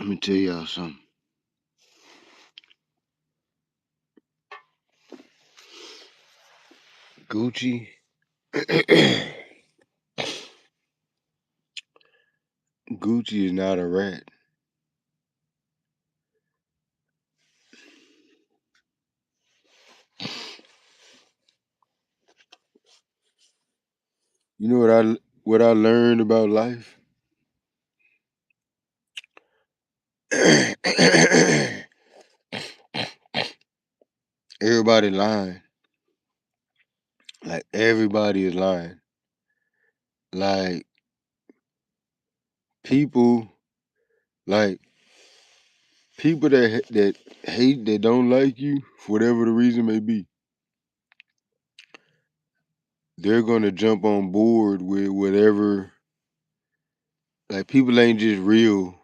Let me tell y'all something. Gucci, Gucci is not a rat. You know what I learned about life? Everybody lying. Like everybody is lying. Like people, like people that hate that don't like you for whatever the reason may be. They're gonna jump on board with whatever. Like people ain't just real.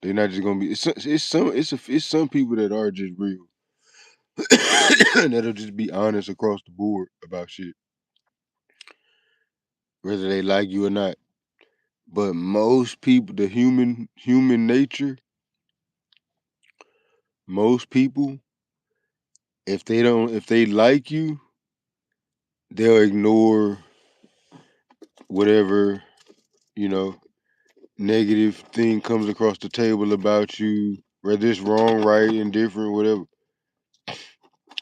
They're not just gonna be. It's some people that are just real. That'll just be honest across the board about shit, whether they like you or not. But most people, the human nature, most people, if they like you, they'll ignore whatever you know negative thing comes across the table about you, whether it's wrong, right, indifferent, whatever.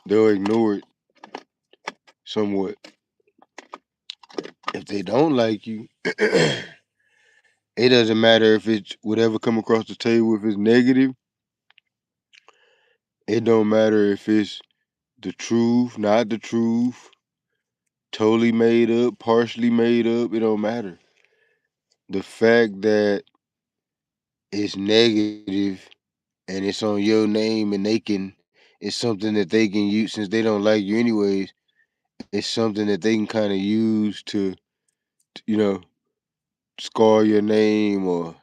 They'll ignore it somewhat. If they don't like you, it doesn't matter if it's whatever come across the table. If it's negative, it don't matter if it's the truth, not the truth, totally made up, partially made up. It don't matter. The fact that it's negative and it's on your name and it's something that they can use since they don't like you anyways. It's something that they can kind of use to, you know, scar your name or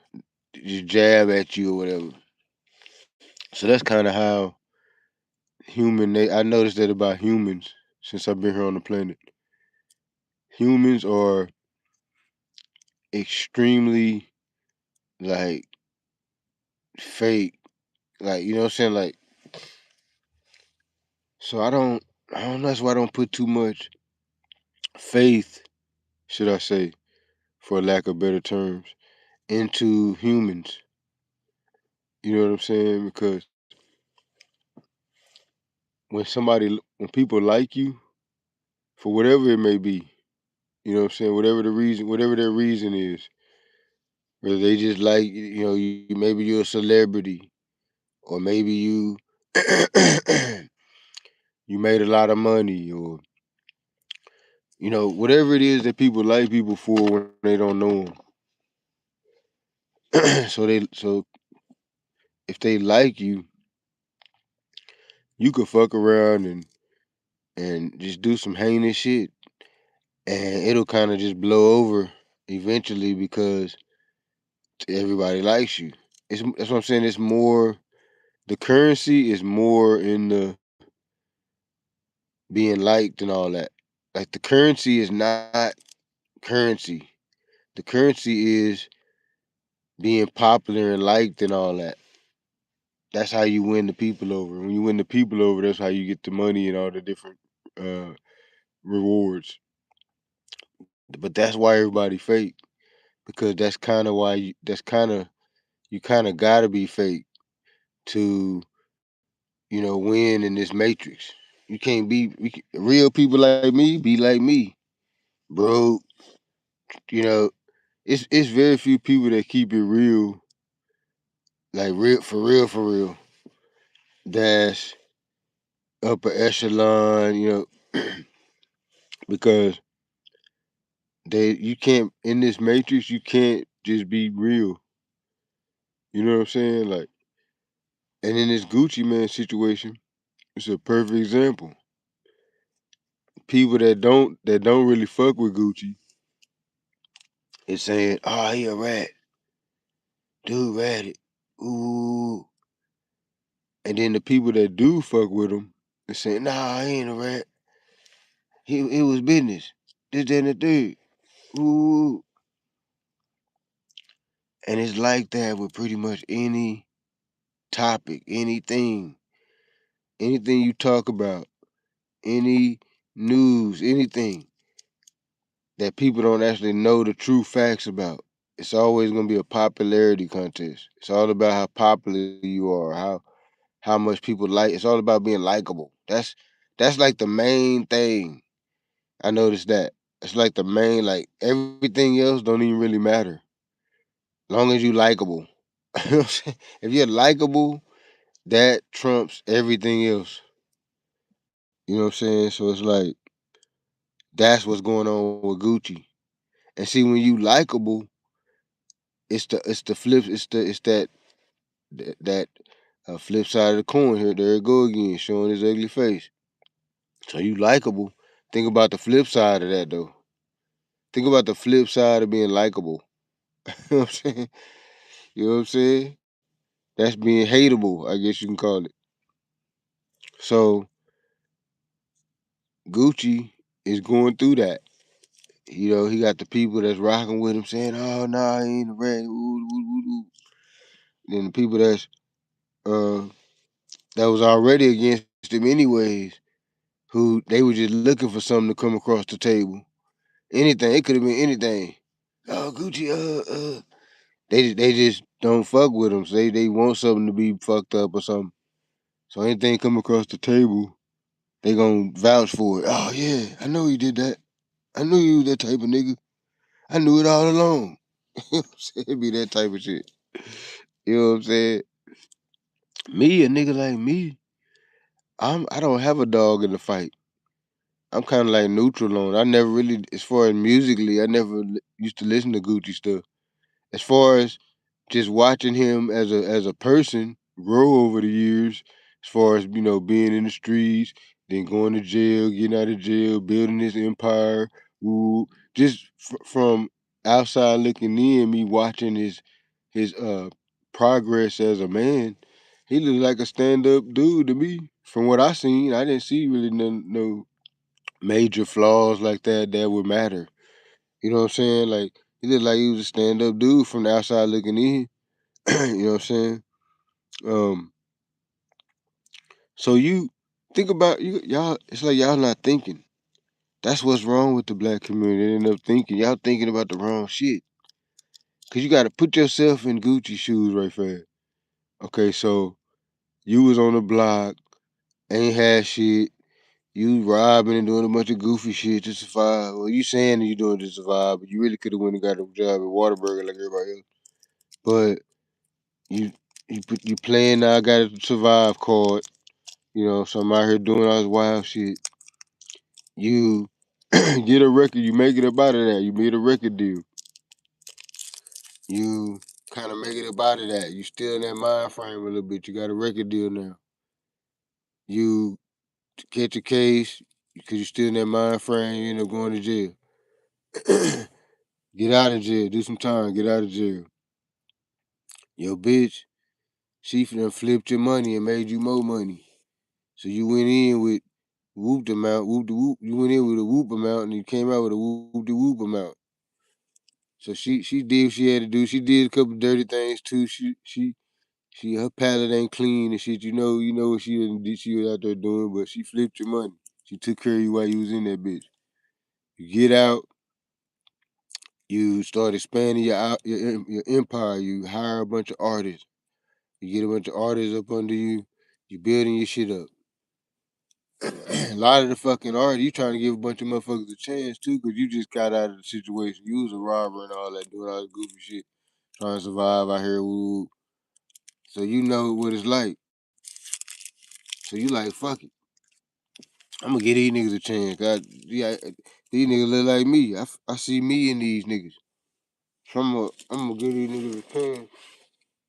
just jab at you or whatever. So that's kind of how I noticed that about humans since I've been here on the planet. Humans are extremely like fake. Like, you know what I'm saying? Like, so I don't know, that's why I don't put too much faith, should I say, for lack of better terms, into humans. You know what I'm saying? Because when people like you, for whatever it may be, you know what I'm saying? Whatever their reason is, whether they just like, maybe you're a celebrity, or maybe you, you made a lot of money, or, whatever it is that people like people for when they don't know them. So if they like you could fuck around and just do some heinous shit, and it'll kind of just blow over eventually because everybody likes you. That's what I'm saying. It's more the currency is more in the being liked and all that. Like the currency is not currency. The currency is being popular and liked and all that. That's how you win the people over. When you win the people over, that's how you get the money and all the different uh, rewards. But that's why everybody fake, because that's kind of why you kind of gotta be fake to win in this matrix. You can't be real people like me. Be like me, bro. You know, it's very few people that keep it real, like real for real for real. That's upper echelon, because you can't in this matrix. You can't just be real. You know what I'm saying? Like, and in this Gucci man situation, it's a perfect example. People that don't really fuck with Gucci is saying, "Oh, he a rat, dude, ratted, ooh," and then the people that do fuck with him is saying, "Nah, he ain't a rat. He was business. This, that, and the third. Ooh." And it's like that with pretty much any. topic, anything you talk about, any news, anything that people don't actually know the true facts about. It's always gonna be a popularity contest. It's all about how popular you are, how much people like. It's all about being likable. That's like the main thing. I noticed that. It's like the main, like everything else don't even really matter. Long as you likable. You know what I'm saying? If you're likable, that trumps everything else. You know what I'm saying? So it's like that's what's going on with Gucci. And see, when you likable, it's the flip. It's that flip side of the coin here. There it go again, showing his ugly face. So you likable. Think about the flip side of that though. Think about the flip side of being likable. You know what I'm saying? You know what I'm saying? That's being hateable, I guess you can call it. So Gucci is going through that. You know, he got the people that's rocking with him saying, "Oh no, nah, he ain't a rat." Ooh, ooh, ooh, ooh. Then the people uh that was already against him anyways, who they were just looking for something to come across the table. Anything, it could have been anything. Oh, Gucci, they just don't fuck with him. So they want something to be fucked up or something. So anything come across the table, they gonna vouch for it. Oh yeah, I know you did that. I knew you was that type of nigga. I knew it all along. You know what I'm saying? It be that type of shit. You know what I'm saying? Me, a nigga like me, I don't have a dog in the fight. I'm kind of like neutral on it. I never really, as far as musically, I never used to listen to Gucci stuff. As far as just watching him as a person grow over the years, as far as being in the streets, then going to jail, getting out of jail, building his empire, ooh, just from outside looking in, me watching his progress as a man, he looked like a stand up dude to me. From what I seen, I didn't see really no major flaws like that would matter. You know what I'm saying? Like he looked like he was a stand up dude from the outside looking in. You know what I'm saying? Um, so you think about y'all. It's like y'all not thinking. That's what's wrong with the black community. They end up thinking y'all thinking about the wrong shit. Cause you got to put yourself in Gucci shoes right fast. Okay, so you was on the block, ain't had shit. You robbing and doing a bunch of goofy shit to survive. Well, you saying that you doing it to survive, but you really could have went and got a job at Waterburger like everybody else. But you you playing now. Got a survive card. So I'm out here doing all this wild shit. You get a record. You make it up out of that. You made a record deal. You kind of make it up out of that. You still in that mind frame a little bit. You got a record deal now. You catch a case because you still in that mind frame. You end up going to jail. Get out of jail. Do some time. Get out of jail. Your bitch, she done flipped your money and made you more money. So you went in with whooped amount, whoop the whoop. You went in with a whoop amount and you came out with a whoop the whoop amount. So she did what she had to do. She did a couple dirty things too. She her palate ain't clean and shit. You know what she was out there doing, but she flipped your money. She took care of you while you was in that bitch. You get out, you start expanding your empire. You hire a bunch of artists. You get a bunch of artists up under you. You building your shit up. A lot of the fucking artists, you trying to give a bunch of motherfuckers a chance too, cause you just got out of the situation. You was a robber and all that, doing all that goofy shit, trying to survive out here. Woo. So you know what it's like. So you like, fuck it. I'm gonna give these niggas a chance. God, yeah, these niggas look like me. I see me in these niggas. So I'm gonna give these niggas a chance,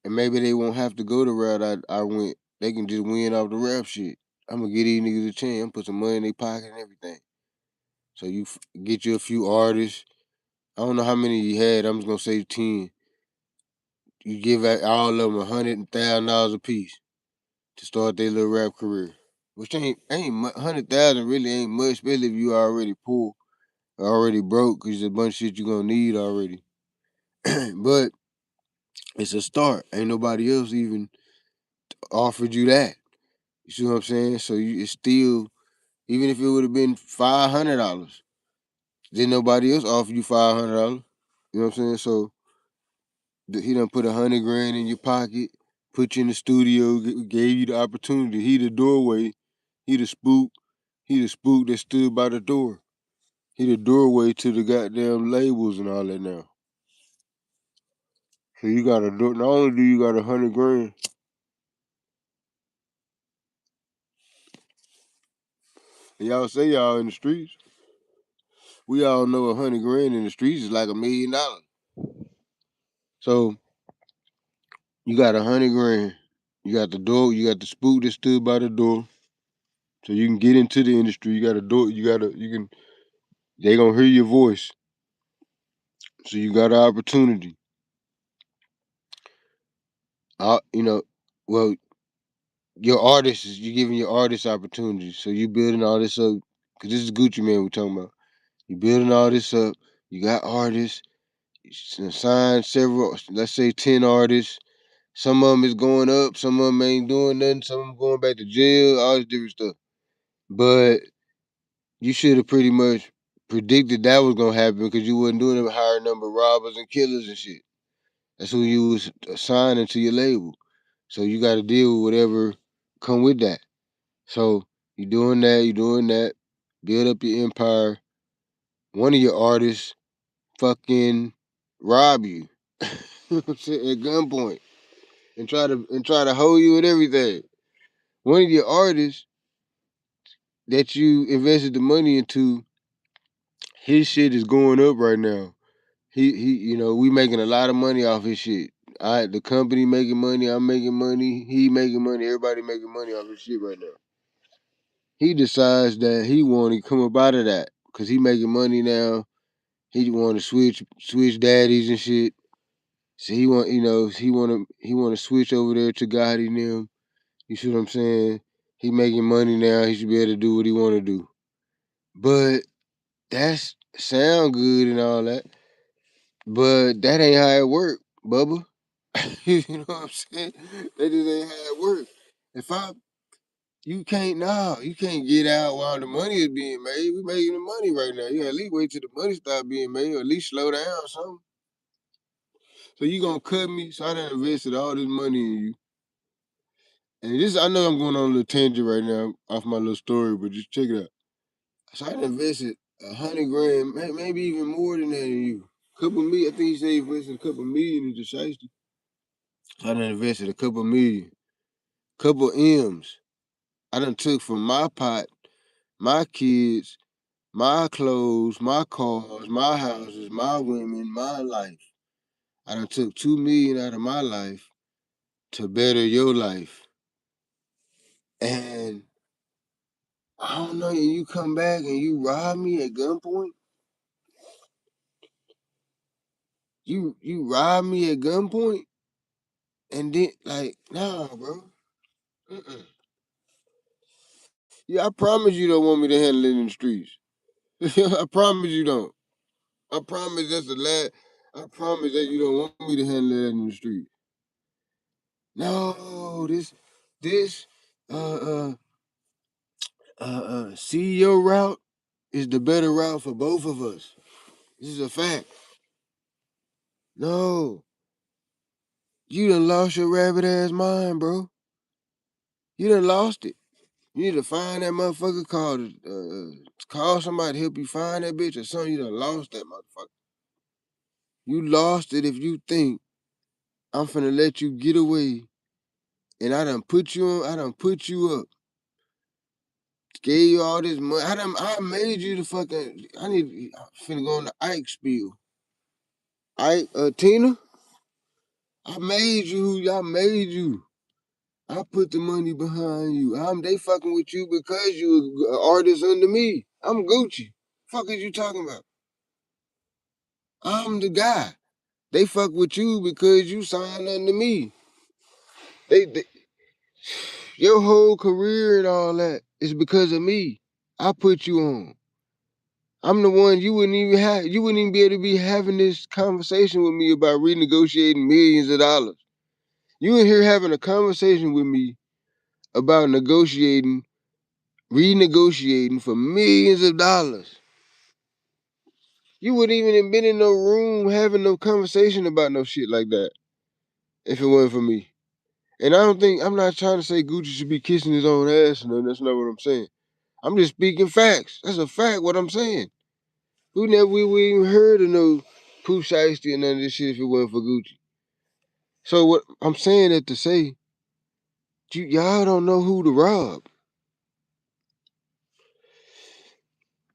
and maybe they won't have to go the route I went. They can just win off the rap shit. I'm gonna give these niggas a chance. I'm put some money in their pocket and everything. So you get you a few artists. I don't know how many you had. I'm just gonna say 10. You give all of them $100,000 a piece to start their little rap career, which ain't 100,000 really ain't much, especially if you already poor, already broke, cause there's a bunch of shit you gonna need already. But it's a start. Ain't nobody else even offered you that. You see what I'm saying? So it's still, even if it would have been $500, then nobody else offer you $500. You know what I'm saying? So he done put $100,000 in your pocket, put you in the studio, gave you the opportunity. He the doorway. He the spook. He the spook that stood by the door. He the doorway to the goddamn labels and all that now. So you got a door. Not only do you got $100,000, and y'all say y'all in the streets. We all know $100,000 in the streets is like $1,000,000. So you got $100,000. You got the door. You got the spook that stood by the door, so you can get into the industry. You got a door. You got a. You can. They gonna hear your voice, so you got an opportunity. You know, well, your artists is you giving your artists opportunities. So you building all this up because this is Gucci Man we're talking about. You building all this up. You got artists. You signed several. Let's say 10 artists. Some of them is going up. Some of them ain't doing nothing. Some of them going back to jail. All this different stuff. But you should have pretty much predicted that was gonna happen because you wasn't doing a higher number of robbers and killers and shit. That's who you was assigning to your label. So you got to deal with whatever come with that. So you doing that, you doing that, build up your empire. One of your artists fucking rob you at gunpoint and try to hold you with everything. One of your artists that you invested the money into, his shit is going up right now. We making a lot of money off his shit. The company making money, I'm making money, he making money, everybody making money off his shit right now. He decides that he want to come up out of that because he making money now. He want to switch daddies and shit. So he want to switch over there to Gotti and them. You see what I'm saying? He making money now. He should be able to do what he want to do. But that's sound good and all that. But that ain't how it work, Bubba. You know what I'm saying? That just ain't how it work. If I you can't get out while the money is being made. We making the money right now. You at least wait till the money start being made, or at least slow down or something. So you gonna cut me? So I done invested all this money in you. And this, I know I'm going on a little tangent right now off my little story, but just check it out. So I done invested $100,000, maybe even more than that in you. Couple million, I think he said he invested a couple million into Shiesty. I done invested a couple million, couple M's. I done took from my pot, my kids, my clothes, my cars, my houses, my women, my life. I done took 2 million out of my life to better your life. And I don't know, and you come back and you rob me at gunpoint? You rob me at gunpoint? And then like, nah, bro. Mm-mm. Yeah, I promise you don't want me to handle it in the streets. I promise you don't. I promise that's the last. I promise that you don't want me to handle that in the street. No, this uh uh CEO route is the better route for both of us. This is a fact. No, you done lost your rabbit ass mind, bro. You done lost it. You need to find that motherfucker. Call somebody to help you find that bitch or something. You done lost that motherfucker. You lost it if you think I'm finna let you get away and I done put you on. I done put you up. Gave you all this money. I made you the fucking. I'm finna go on the Ike spiel. Ike, Tina, I made you. I made you. I put the money behind you. They fucking with you because you an artist under me. I'm Gucci. Fuck is you talking about? I'm the guy. They fuck with you because you signed under me. They your whole career and all that is because of me. I put you on. I'm the one you wouldn't even be able to be having this conversation with me about renegotiating millions of dollars. You in here having a conversation with me about renegotiating for millions of dollars. You wouldn't even have been in no room having no conversation about no shit like that if it wasn't for me. And I'm not trying to say Gucci should be kissing his own ass. No, that's not what I'm saying. I'm just speaking facts. That's a fact what I'm saying. We even heard of no Pooh Shiesty and none of this shit if it wasn't for Gucci. So what I'm saying that to say, y'all don't know who to rob.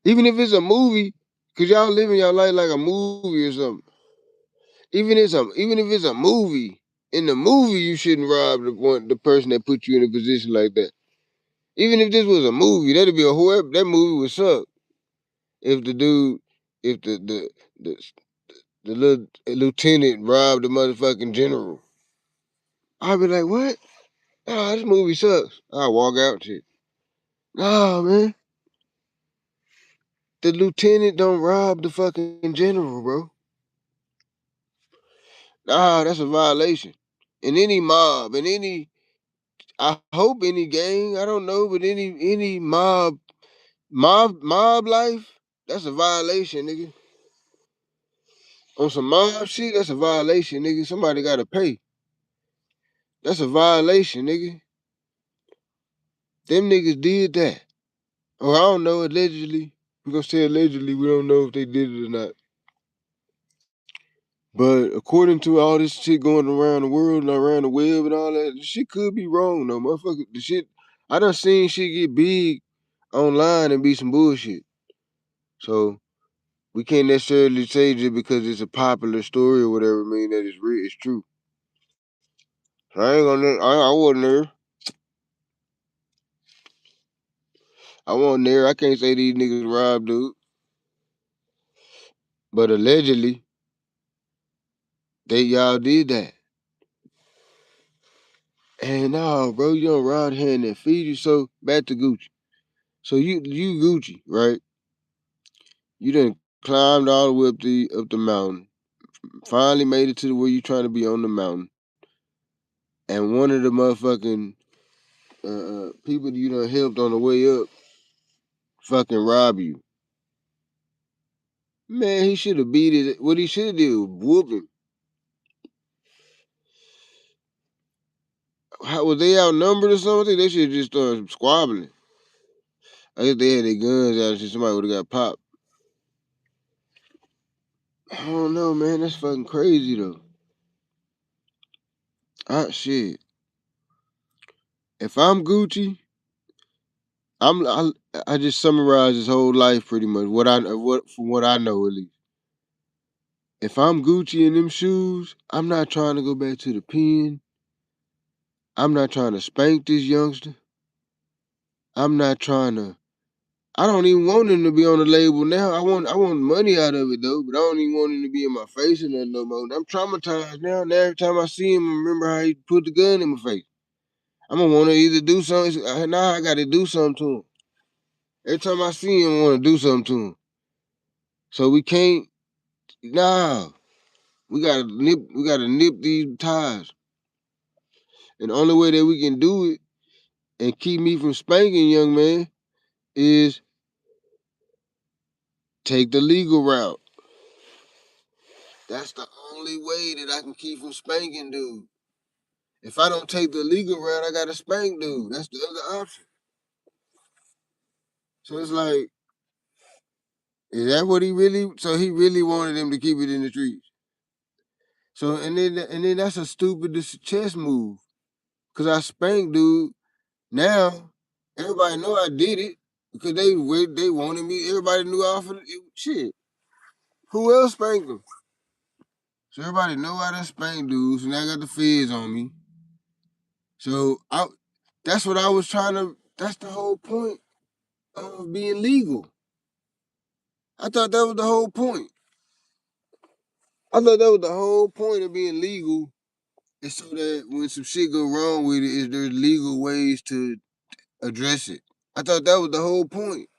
Even if it's a movie, cause y'all living your life like a movie or something. Even if it's a movie, in the movie you shouldn't rob the person that put you in a position like that. Even if this was a movie, that'd be that movie would suck. If the dude, if the the little lieutenant robbed the motherfucking general, I'd be like, what? Ah, this movie sucks. I'll walk out shit. Nah, man. The lieutenant don't rob the fucking general, bro. Nah, that's a violation. In any mob, I hope any gang, I don't know, but any mob life, that's a violation, nigga. On some mob shit, that's a violation, nigga. Somebody gotta pay. That's a violation, nigga. Them niggas did that. Or I don't know, allegedly. We're gonna say allegedly, we don't know if they did it or not. But according to all this shit going around the world and around the web and all that, this shit could be wrong though, motherfucker. The shit, I done seen shit get big online and be some bullshit. So we can't necessarily say just because it's a popular story or whatever mean that it's real, it's true. So I ain't gonna, I wasn't there. I wasn't there. I can't say these niggas robbed dude. But allegedly, y'all did that. And no, bro, you don't rob hand and feed you. So back to Gucci. So you Gucci, right? You done climbed all the way up the mountain. Finally made it to where you trying to be on the mountain. And one of the motherfucking people that you done helped on the way up fucking rob you. Man, he should have beat it. What he should have did was whoop him. How was they outnumbered or something? They should have just started squabbling. I guess they had their guns out and somebody would have got popped. I don't know, man. That's fucking crazy though. Ah, shit. If I'm Gucci, I just summarized his whole life pretty much. From what I know at least. If I'm Gucci in them shoes, I'm not trying to go back to the pen. I'm not trying to spank this youngster. I'm not trying to. I don't even want him to be on the label now. I want money out of it though, but I don't even want him to be in my face or nothing no more. I'm traumatized now. Now every time I see him, I remember how he put the gun in my face. I'm gonna want to either do something. Now I got to do something to him. Every time I see him, I want to do something to him. So we can't. Nah, we gotta nip. We gotta nip these ties. And the only way that we can do it and keep me from spanking young man is take the legal route. That's the only way that I can keep from spanking dude. If I don't take the legal route, I gotta spank dude. That's the other option. So it's like, is that what he really? So he really wanted him to keep it in the streets. So and then that's a stupid chess move. Cause I spanked dude. Now everybody know I did it because they wanted me. Everybody knew off of it. Shit. Who else spanked him? So everybody know I done spanked dudes, and I got the feds on me. So that's what I was trying to. That's the whole point of being legal. I thought that was the whole point. I thought that was the whole point of being legal, is so that when some shit go wrong with it, is there's legal ways to address it. I thought that was the whole point.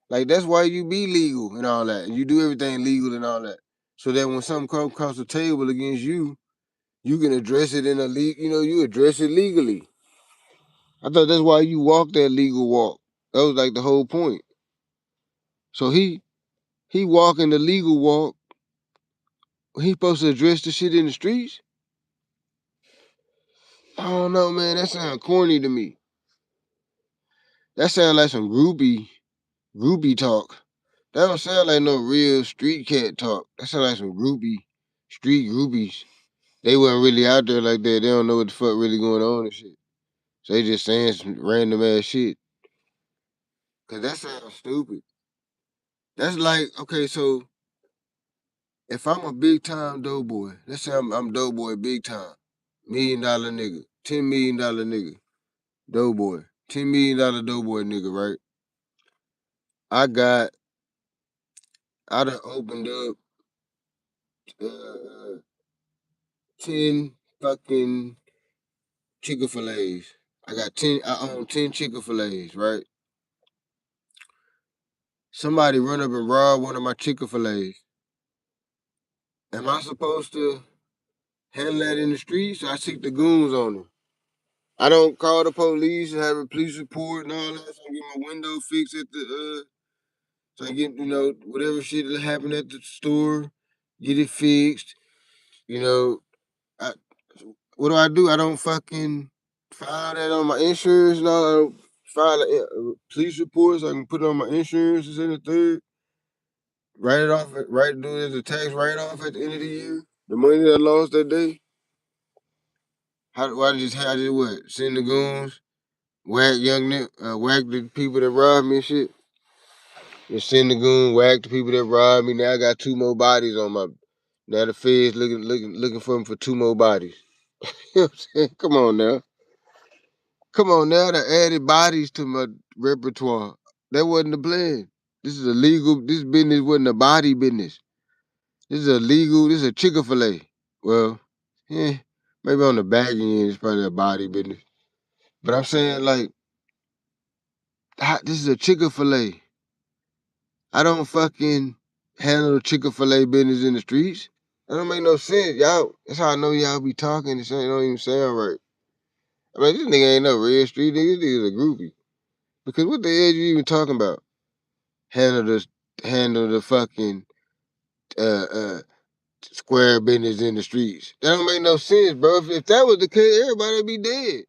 Like that's why you be legal and all that. You do everything legal and all that, so that when something comes across the table against you, You can address it in a you address it legally. I thought that's why you walk that legal walk. That was like the whole point. So he walking the legal walk. He supposed to address the shit in the streets? I don't know, man. That sound corny to me. That sound like some groupie talk. That don't sound like no real street cat talk. That sound like some street groupies. They wasn't really out there like that. They don't know what the fuck really going on and shit. So they just saying some random ass shit. Cause that sounds stupid. That's like, okay, so if I'm a big time doughboy, let's say I'm doughboy big time, $1 million nigga, $10 million nigga, doughboy, $10 million doughboy nigga, right? I got, I done opened up 10 fucking Chick-fil-A's. I own 10 Chick-fil-A's, right? Somebody run up and rob one of my Chick-fil-A's. Am I supposed to handle that in the streets? I seek the goons on them. I don't call the police and have a police report and all that. So I get my window fixed at the so I get whatever shit that happened at the store, get it fixed. You know, I what do? I don't fucking file that on my insurance and all. I don't file a police report so I can put it on my insurance and the third. Write it off. Do it as a tax write off at the end of the year. The money that I lost that day. Why just I just what? Send the goons, whack the people that robbed me and shit. Just send the goon, whack the people that robbed me. Now I got two more bodies on my. Now the feds looking for them for two more bodies. You know what I'm saying? Come on now. The added bodies to my repertoire. That wasn't the plan. This is illegal. This business wasn't a body business. This is illegal. This is a Chick-fil-A. Well, yeah, maybe on the back end it's probably a body business. But I'm saying like, this is a Chick-fil-A. I don't fucking handle Chick-fil-A business in the streets. That don't make no sense. Y'all, that's how I know y'all be talking. This ain't don't even sound right. I mean, this nigga ain't no real street nigga. This nigga's a groupie. Because what the hell you even talking about? Handle the fucking uh uh square business in the streets. That don't make no sense, bro. If that was the case, everybody would be dead.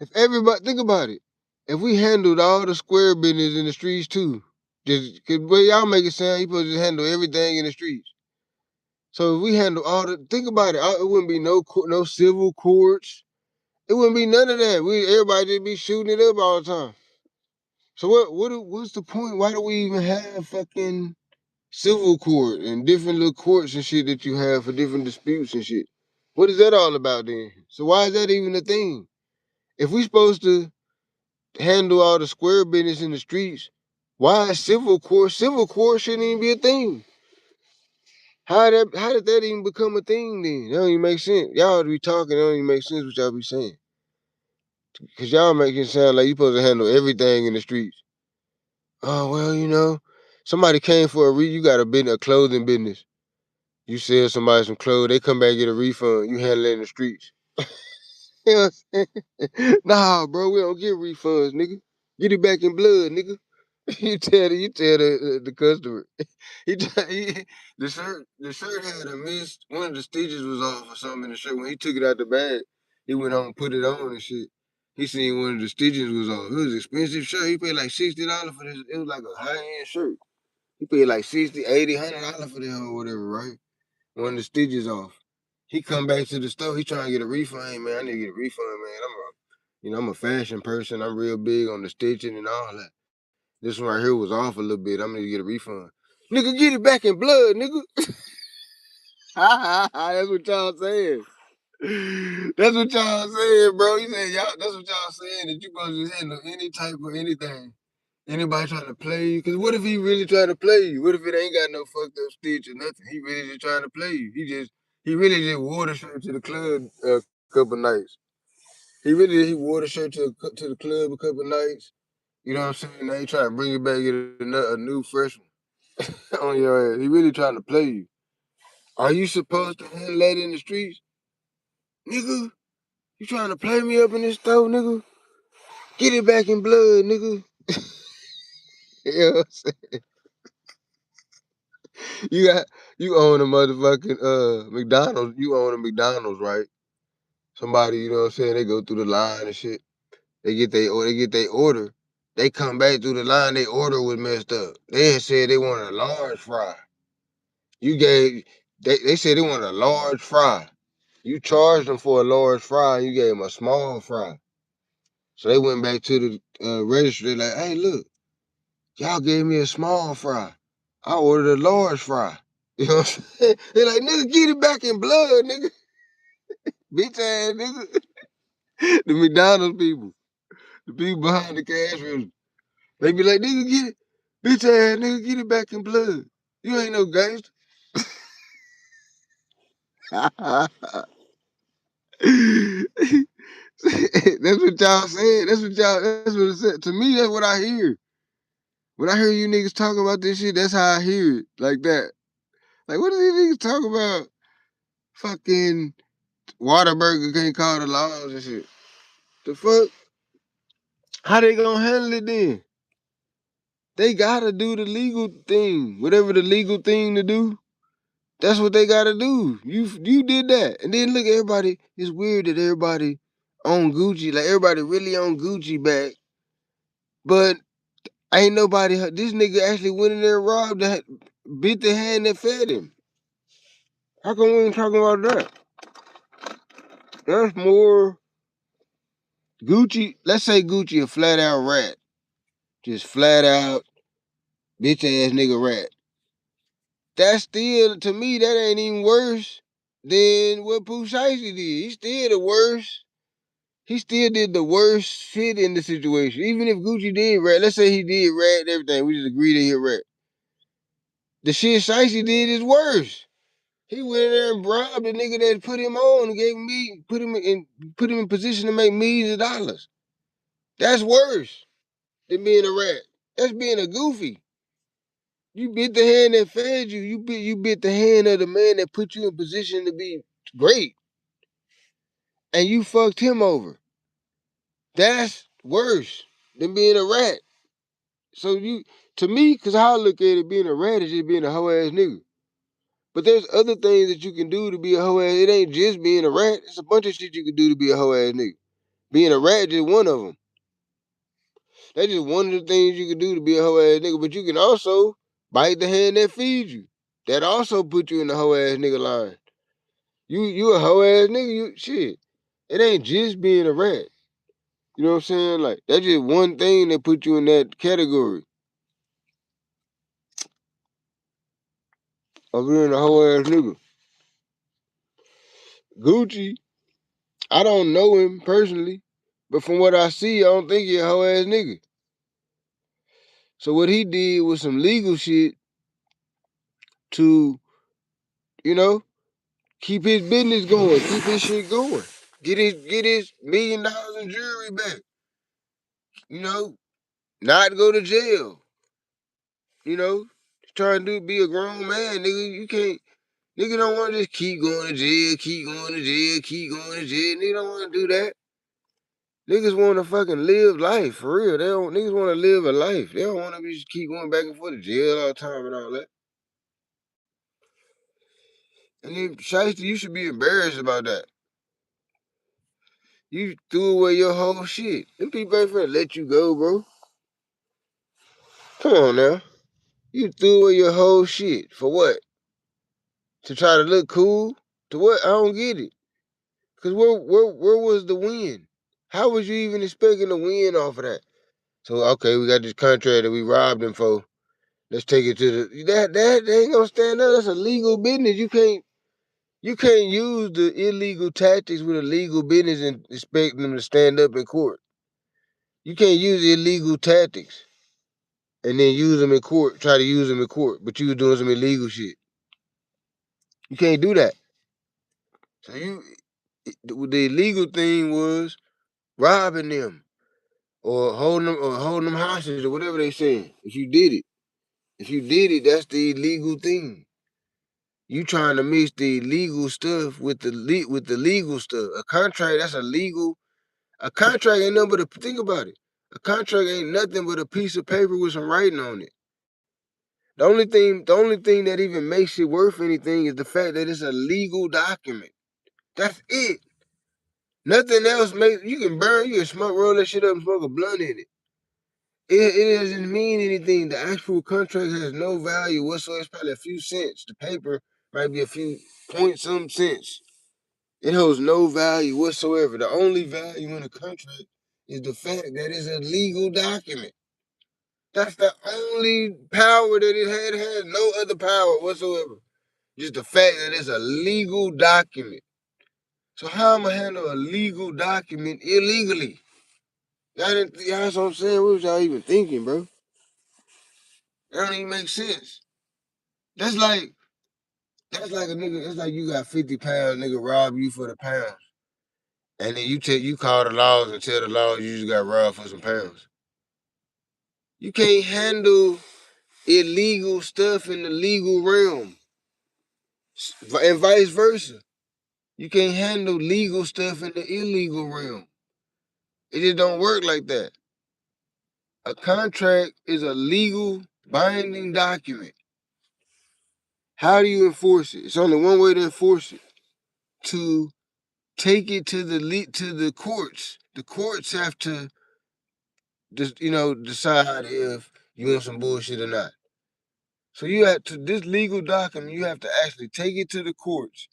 If everybody think about it, if we handled all the square business in the streets too, just cause well, y'all make it sound you supposed to just handle everything in the streets. So if we handle think about it, it wouldn't be no civil courts. It wouldn't be none of that. Everybody just be shooting it up all the time. So what's the point? Why do we even have fucking civil court and different little courts and shit that you have for different disputes and shit? What is that all about then? So why is that even a thing? If we supposed to handle all the square business in the streets, why is civil court? Civil court shouldn't even be a thing. How did that even become a thing then? That don't even make sense. Y'all be talking, it don't even make sense what y'all be saying. Cause y'all make it sound like you supposed to handle everything in the streets. Oh well, somebody came for you got a clothing business. You sell somebody some clothes, they come back and get a refund. You handle it in the streets. You know what I'm saying? Nah, bro, we don't get refunds, nigga. Get it back in blood, nigga. You tell the customer. The shirt had a miss. One of the stitches was off or something in the shirt. When he took it out the bag, he went on and put it on and shit. He seen one of the stitches was off. It was an expensive shirt. He paid like $60 for this. It was like a high-end shirt. He paid like $60, $80, $100 for that or whatever, right? One of the stitches off. He come back to the store. He trying to get a refund. Hey, man, I need to get a refund, man. I'm a fashion person. I'm real big on the stitching and all that. This one right here was off a little bit. I'm gonna get a refund. Nigga, get it back in blood, nigga. That's what y'all saying. That's what y'all saying, bro. You saying y'all. That's what y'all saying that you supposed to handle any type of anything. Anybody trying to play you? Cause what if he really trying to play you? What if it ain't got no fucked up stitch or nothing? He really just trying to play you. He really just wore the shirt to the club a couple nights. He wore the shirt to the club a couple nights. You know what I'm saying? Now he trying to bring it back, get a new fresh one on your ass. He really trying to play you. Are you supposed to handle that in the streets? nigga, you trying to play me up in this store, nigga? Get it back in blood, nigga. You know what I'm saying? You own a motherfucking McDonald's. You own a McDonald's, right? Somebody, you know what I'm saying? They go through the line and shit. They get their order. They come back through the line. They order was messed up. They had said they wanted a large fry. They said they wanted a large fry. You charged them for a large fry. And you gave them a small fry. So they went back to the register. They like, hey, look, y'all gave me a small fry. I ordered a large fry. You know what I'm saying? They like, nigga, get it back in blood, nigga. Bitch ass nigga. The McDonald's people. The people behind the cash register. They be like, nigga, get it. Bitch ass nigga, get it back in blood. You ain't no gangster. That's what y'all said. That's what it said. To me, that's what I hear. When I hear you niggas talking about this shit, that's how I hear it. Like that. Like, what are these niggas talking about? Fucking Waterburger can't call the laws and shit. The fuck? How they gonna handle it then? They gotta do the legal thing. Whatever the legal thing to do, that's what they gotta do. You did that. And then look, everybody, it's weird that everybody on Gucci, like everybody really on Gucci back. But ain't nobody, this nigga actually went in there and robbed that, bit the hand that fed him. How come we ain't talking about that? That's more Gucci. Let's say Gucci a flat out rat. Just flat out bitch ass nigga rat. That's still, to me, that ain't even worse than what Pooh Shiesty did. He's still the worst. He still did the worst shit in the situation. Even if Gucci did rat, let's say he did rat and everything, we just agree that he a rat. The shit Shiesty did is worse. He went in there and bribed the nigga that put him on and put him in position to make millions of dollars. That's worse than being a rat. That's being a goofy. You bit the hand that fed you. You bit the hand of the man that put you in position to be great. And you fucked him over. That's worse than being a rat. So to me, cause how I look at it, being a rat is just being a hoe ass nigga. But there's other things that you can do to be a hoe ass. It ain't just being a rat. It's a bunch of shit you can do to be a hoe ass nigga. Being a rat is just one of them. That's just one of the things you can do to be a hoe ass nigga. But you can also bite the hand that feeds you. That also put you in the hoe ass nigga line. You a hoe ass nigga. You shit. It ain't just being a rat. You know what I'm saying? Like that's just one thing that put you in that category of being a hoe ass nigga. Gucci, I don't know him personally, but from what I see, I don't think he a hoe ass nigga. So what he did was some legal shit to, you know, keep his business going, keep his shit going. Get his $1 million in jewelry back. You know, not go to jail. You know, trying to be a grown man, nigga. You can't. Nigga don't want to just keep going to jail, keep going to jail, keep going to jail. Nigga don't want to do that. Niggas want to fucking live life for real. Niggas want to live a life. They don't want to just keep going back and forth to jail all the time and all that. And then Shiesty, you should be embarrassed about that. You threw away your whole shit. Them people ain't finna let you go, bro. Come on now. You threw away your whole shit. For what? To try to look cool? To what? I don't get it. Cause where was the win? How was you even expecting to win off of that? So okay, we got this contract that we robbed him for. Let's take it to the that ain't gonna stand up. That's a legal business. You can't use the illegal tactics with a legal business and expect them to stand up in court. You can't use illegal tactics and then use them in court, try to use them in court, but you doing some illegal shit. You can't do that. So the illegal thing was robbing them or holding them hostage or whatever they saying. If you did it, that's the illegal thing. You trying to mix the illegal stuff with the legal stuff. A contract, that's a legal. A contract ain't nothing but a, think about it. A contract ain't nothing but a piece of paper with some writing on it. The only thing that even makes it worth anything is the fact that it's a legal document. That's it. Nothing else makes you can burn, you can smoke, roll that shit up and smoke a blunt in it. It doesn't mean anything. The actual contract has no value whatsoever. It's probably a few cents. The paper might be a few point some cents. It holds no value whatsoever. The only value in a contract is the fact that it's a legal document. That's the only power that it had. It has no other power whatsoever. Just the fact that it's a legal document. So how am I handle a legal document illegally? Y'all that's what I'm saying. What was y'all even thinking, bro? That don't even make sense. That's like a nigga. That's like you got 50 pounds, nigga rob you for the pounds, and then you call the laws and tell the laws you just got robbed for some pounds. You can't handle illegal stuff in the legal realm, and vice versa. You can't handle legal stuff in the illegal realm. It just don't work like that. A contract is a legal binding document. How do you enforce it? It's only one way to enforce it. To take it to the courts. The courts have to just, decide if you want some bullshit or not. So you have to this legal document, you have to actually take it to the courts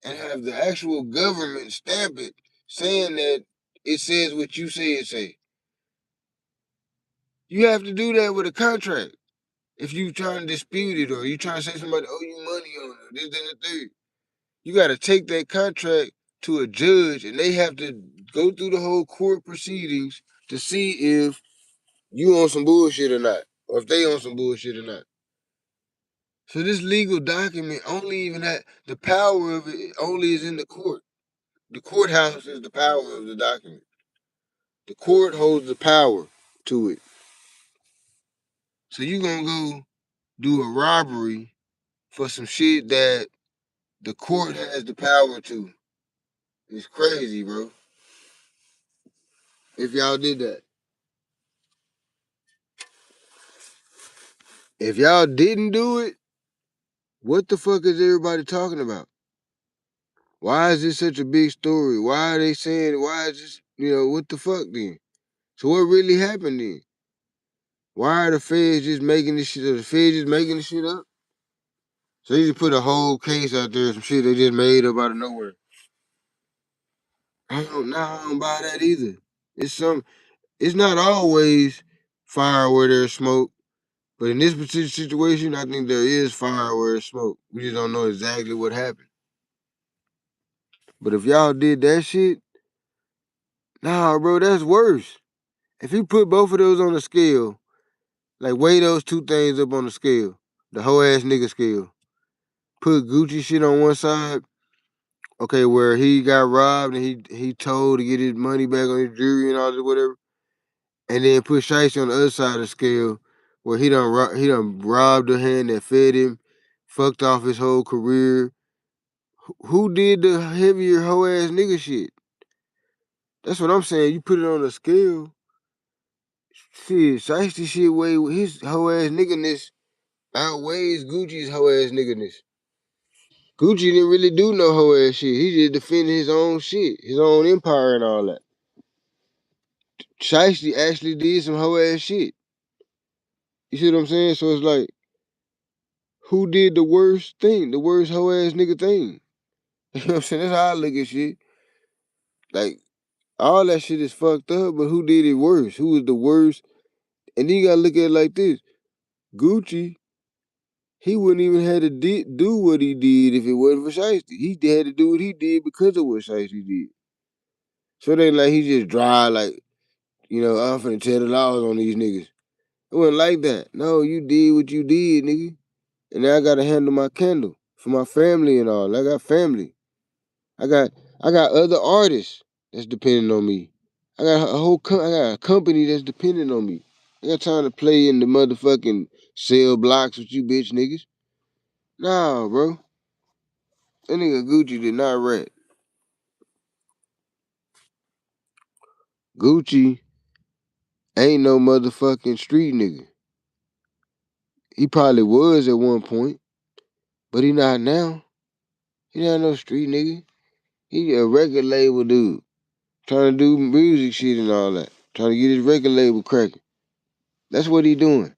and have the actual government stamp it, saying that it says what you say it say. You have to do that with a contract. If you trying to dispute it or you trying to say somebody owe you money on it, this and the third, you got to take that contract to a judge and they have to go through the whole court proceedings to see if you on some bullshit or not, or if they on some bullshit or not. So this legal document only even the power of it only is in the court. The courthouse is the power of the document. The court holds the power to it. So you gonna go do a robbery for some shit that the court has the power to. It's crazy, bro. If y'all did that. If y'all didn't do it, what the fuck is everybody talking about? Why is this such a big story? Why are they saying, why is this, what the fuck then? So what really happened then? Why are the feds just making this shit up? The feds just making this shit up? So they just put a whole case out there, some shit they just made up out of nowhere. I don't buy that either. It's not always fire where there's smoke. But in this particular situation, I think there is fire where there's smoke. We just don't know exactly what happened. But if y'all did that shit, nah, bro, that's worse. If you put both of those on the scale, like weigh those two things up on the scale, the whole ass nigga scale. Put Gucci shit on one side, okay, where he got robbed and he told to get his money back on his jewelry and all this whatever, and then put Shiesty on the other side of the scale, where he done robbed the hand that fed him, fucked off his whole career. Who did the heavier hoe ass nigga shit? That's what I'm saying. You put it on a scale. Shit, Shiesty shit his hoe ass nigganess outweighs Gucci's hoe ass nigganess. Gucci didn't really do no hoe ass shit. He just defended his own shit, his own empire and all that. Shiesty actually did some hoe ass shit. You see what I'm saying? So it's like, who did the worst thing, the worst hoe ass nigga thing? You know what I'm saying? That's how I look at shit. Like, all that shit is fucked up, but who did it worse? Who was the worst? And then you gotta look at it like this. Gucci, he wouldn't even have to do what he did if it wasn't for Shiesty. He had to do what he did because of what Shiesty did. So it ain't like he just dry like, I'm finna tell the laws on these niggas. It wasn't like that. No, you did what you did, nigga. And now I gotta handle my candle for my family and all. I got family. I got other artists that's depending on me. I got I got a company that's depending on me. I got time to play in the motherfucking cell blocks with you bitch niggas. Nah, bro. That nigga Gucci did not rat. Gucci ain't no motherfucking street nigga. He probably was at one point, but he not now. He not no street nigga. He a record label dude. Trying to do music shit and all that. Trying to get his record label cracking. That's what he doing.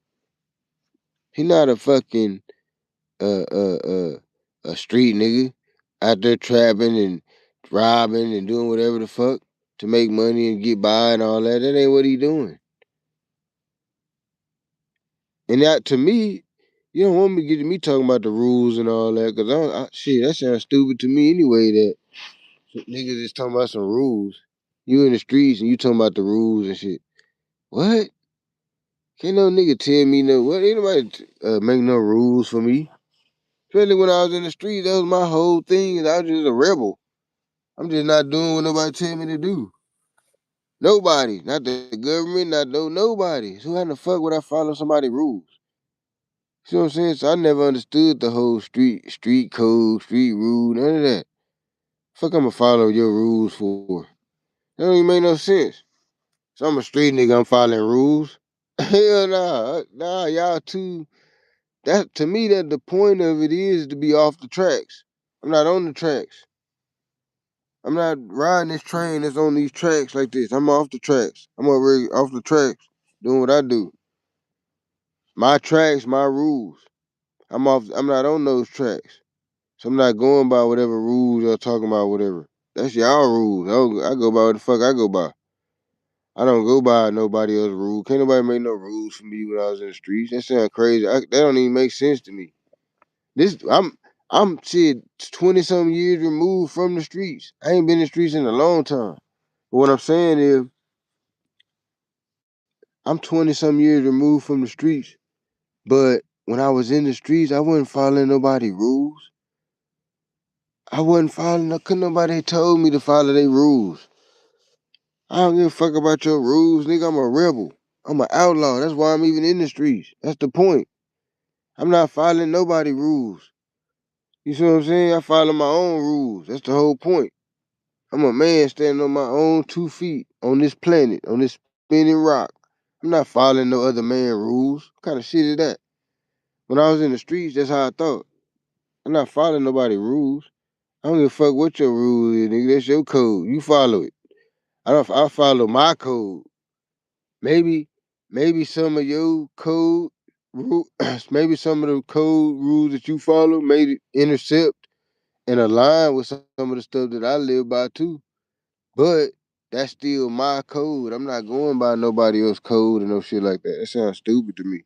He not a fucking a street nigga out there trapping and robbing and doing whatever the fuck to make money and get by and all that. That ain't what he doing. And that to me, you don't want me to get me talking about the rules and all that, cause shit, that sounds stupid to me anyway. That niggas is talking about some rules. You in the streets and you talking about the rules and shit. What? Can't no nigga tell me no. What? Ain't nobody make no rules for me. Especially when I was in the streets, that was my whole thing. I was just a rebel. I'm just not doing what nobody tell me to do. Nobody, not the government, not nobody. So how the fuck would I follow somebody's rules? See what I'm saying? So I never understood the whole street code, street rule, none of that. Fuck, I'ma follow your rules for? That don't even make no sense. So I'm a street nigga. I'm following rules. Hell nah, y'all too. That to me, that the point of it is to be off the tracks. I'm not on the tracks. I'm not riding this train that's on these tracks like this. I'm off the tracks. I'm already off the tracks doing what I do. My tracks, my rules. I'm off. I'm not on those tracks. So I'm not going by whatever rules y'all talking about, whatever. That's y'all rules. I go by what the fuck I go by. I don't go by nobody else's rules. Can't nobody make no rules for me when I was in the streets. That sound crazy. That don't even make sense to me. This I'm shit 20 some years removed from the streets. I ain't been in the streets in a long time. But what I'm saying is I'm 20 some years removed from the streets. But when I was in the streets, I wasn't following nobody rules. I wasn't following, couldn't nobody told me to follow their rules. I don't give a fuck about your rules, nigga. I'm a rebel. I'm an outlaw. That's why I'm even in the streets. That's the point. I'm not following nobody rules. You see what I'm saying? I follow my own rules. That's the whole point. I'm a man standing on my own 2 feet on this planet, on this spinning rock. I'm not following no other man rules. What kind of shit is that? When I was in the streets, that's how I thought. I'm not following nobody rules. I don't give a fuck what your rule is, nigga. That's your code. You follow it. I follow my code. Maybe, maybe some of your code rule, maybe some of the code rules that you follow may intercept and align with some of the stuff that I live by too. But that's still my code. I'm not going by nobody else's code and no shit like that. That sounds stupid to me.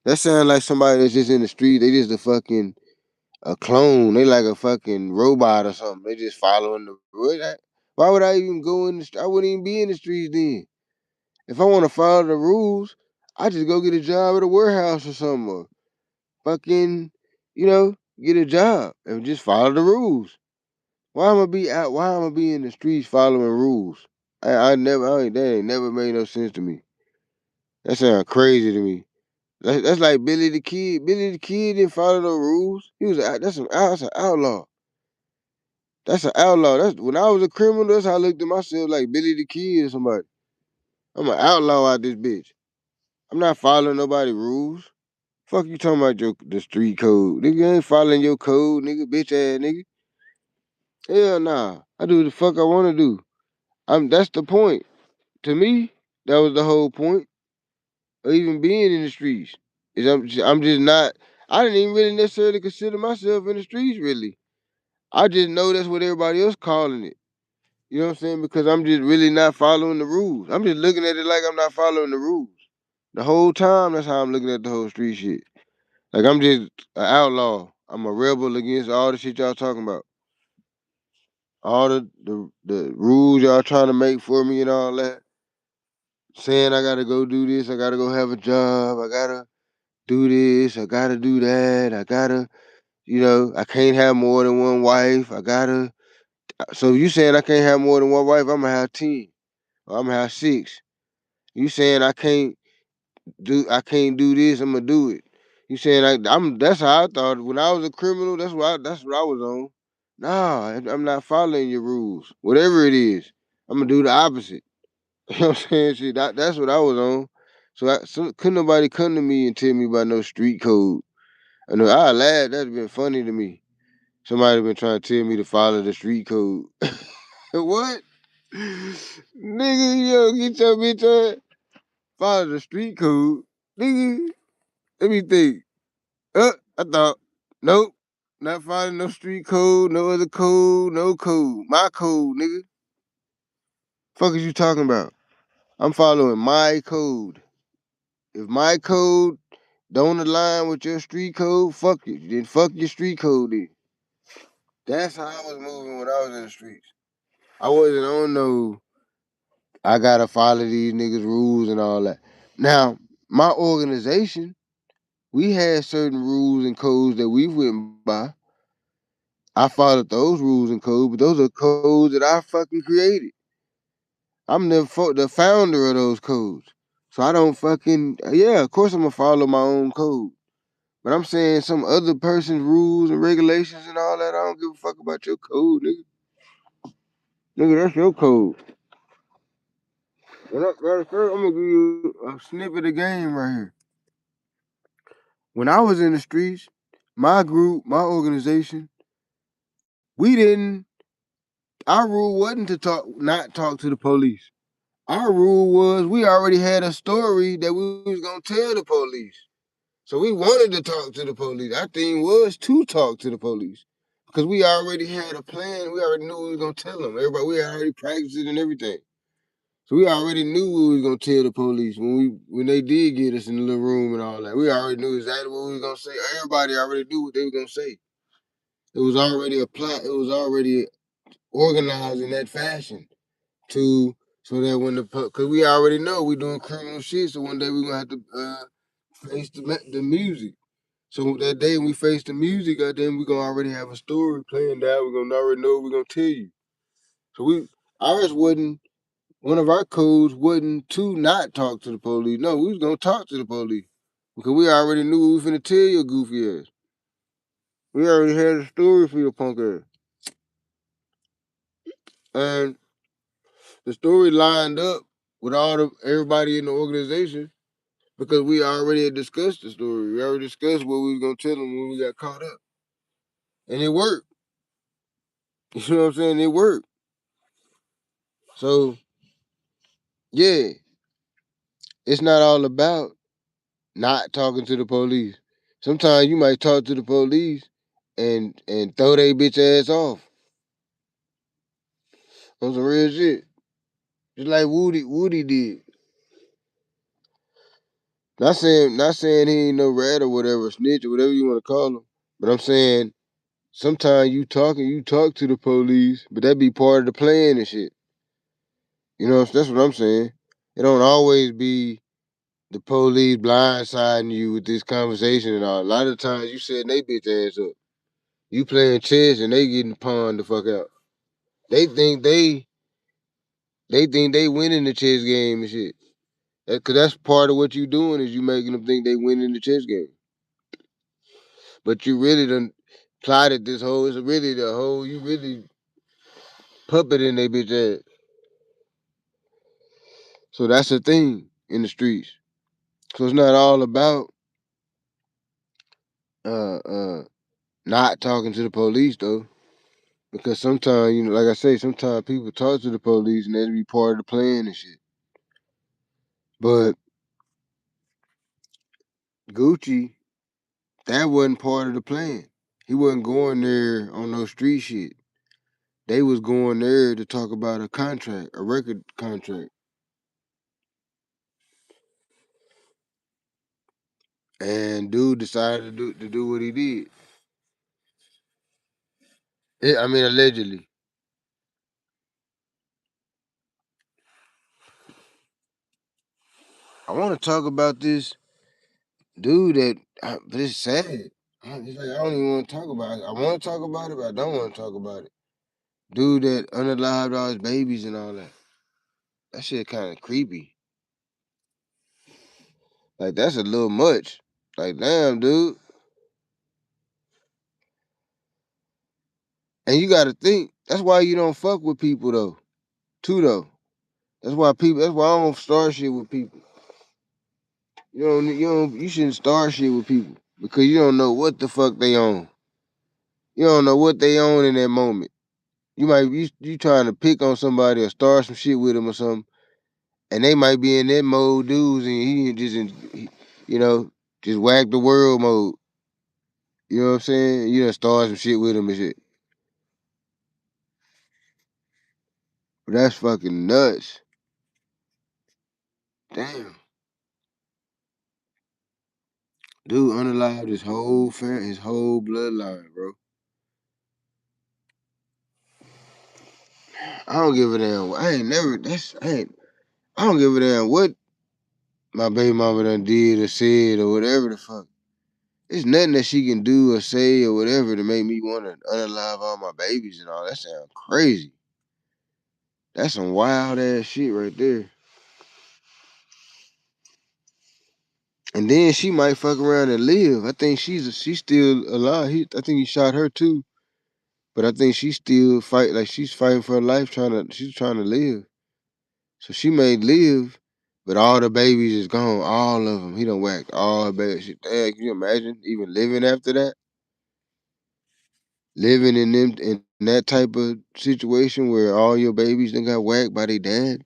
That sounds like somebody that's just in the street. They just a clone. They like a fucking robot or something. They just following the. Why would I even go in the? I wouldn't even be in the streets then. If I want to follow the rules, I just go get a job at a warehouse or something. Or fucking, get a job and just follow the rules. Why am I be out? Why am I be in the streets following rules? That ain't never made no sense to me. That sounds crazy to me. That's like Billy the Kid. Billy the Kid didn't follow no rules. That's an outlaw. That's an outlaw. That's when I was a criminal. That's how I looked at myself, like Billy the Kid or somebody. I'm an outlaw out this bitch. I'm not following nobody rules. Fuck you talking about the street code. Nigga ain't following your code, nigga, bitch ass nigga. Hell nah. I do what the fuck I wanna do. That's the point. To me, that was the whole point of even being in the streets. Is I'm just not I didn't even really necessarily consider myself in the streets really. I just know that's what everybody else calling it. You know what I'm saying? Because I'm just really not following the rules. I'm just looking at it like I'm not following the rules. The whole time, that's how I'm looking at the whole street shit. Like I'm just an outlaw. I'm a rebel against all the shit y'all talking about. All the rules y'all trying to make for me and all that. Saying I gotta go do this, I gotta go have a job, I gotta do this, I gotta do that, I gotta, I can't have more than one wife. So you saying I can't have more than one wife, I'm gonna have 10. Or I'm gonna have 6. You saying I can't do this, I'm gonna do it. You saying that's how I thought when I was a criminal. That's what I was on. Nah, I'm not following your rules. Whatever it is, I'm gonna do the opposite. You know what I'm saying? Shit, that's what I was on. So couldn't nobody come to me and tell me about no street code. I know I laughed. That'd been funny to me. Somebody been trying to tell me to follow the street code. What? Nigga, yo, get your bitch on. Follow the street code. Nigga, let me think. I thought, nope. Not following no street code, no other code, no code. My code, nigga. Fuck is you talking about? I'm following my code. If my code don't align with your street code, fuck it. Then fuck your street code then. That's how I was moving when I was in the streets. I wasn't on no, I gotta follow these niggas' rules and all that. Now, my organization, we had certain rules and codes that we went by. I followed those rules and codes, but those are codes that I fucking created. I'm the founder of those codes. So I don't fucking, yeah, of course I'm gonna follow my own code. But I'm saying some other person's rules and regulations and all that, I don't give a fuck about your code, nigga. Nigga, that's your code. First, I'm gonna give you a snippet of game right here. When I was in the streets, my group, my organization, we didn't, our rule wasn't to not talk to the police. Our rule was we already had a story that we was gonna tell the police. So we wanted to talk to the police. Our thing was to talk to the police. Because we already had a plan. We already knew what we was gonna tell them. Everybody, we already practiced it and everything. So we already knew what we was gonna tell the police when they did get us in the little room and all that. We already knew exactly what we was gonna say. Everybody already knew what they were gonna say. It was already a plot. It was already organized in that fashion to so that when because we already know we doing criminal shit. So one day we gonna have to face the music. So that day when we face the music, goddamn, we gonna already have a story planned out. We're gonna already know what we're gonna tell you. So ours wasn't one of our codes wasn't to not talk to the police. No, we was gonna talk to the police because we already knew what we was finna tell your goofy ass. We already had a story for your punk ass, and the story lined up with everybody in the organization because we already had discussed the story. We already discussed what we was gonna tell them when we got caught up, and it worked. You know what I'm saying? It worked. So yeah, it's not all about not talking to the police. Sometimes you might talk to the police and throw they bitch ass off on some real shit. Just like Woody did. Not saying he ain't no rat or whatever, snitch or whatever you want to call him. But I'm saying sometimes you talk to the police, but that be part of the plan and shit. You know, that's what I'm saying. It don't always be the police blindsiding you with this conversation and all. A lot of times you setting they bitch ass up. You playing chess and they getting pawned the fuck out. They think they winning the chess game and shit. Cause that's part of what you doing is you making them think they winning the chess game. But you really done plotted this whole. It's really the whole. You really puppet in they bitch ass. So that's the thing in the streets. So it's not all about uh uh not talking to the police though. Because sometimes, like I say, sometimes people talk to the police and they be part of the plan and shit. But Gucci, that wasn't part of the plan. He wasn't going there on no street shit. They was going there to talk about a contract, a record contract. And dude decided to do what he did. I mean, allegedly. I want to talk about this dude but it's sad. It's like I don't even want to talk about it. I want to talk about it, but I don't want to talk about it. Dude that unalived all his babies and all that. That shit kind of creepy. Like that's a little much. Like damn, dude. And you gotta think, that's why you don't fuck with people though. Too though. That's why I don't start shit with people. You shouldn't start shit with people. Because you don't know what the fuck they own. You don't know what they own in that moment. You trying to pick on somebody or start some shit with them or something, and they might be in that mode, dudes, and you know, just whack the world mode. You know what I'm saying? You done start some shit with them and shit. But that's fucking nuts. Damn. Dude unalived his whole bloodline, bro. I don't give a damn. I don't give a damn what my baby mama done did or said or whatever the fuck. It's nothing that she can do or say or whatever to make me want to unalive all my babies and all. That sounds crazy. That's some wild ass shit right there. And then she might fuck around and live. I think she's still alive. I think he shot her too. But I think she still she's fighting for her life, she's trying to live. So she may live, but all the babies is gone, all of them. He done whacked all the babies. Damn, can you imagine even living after that? Living in that type of situation where all your babies done got whacked by their dad.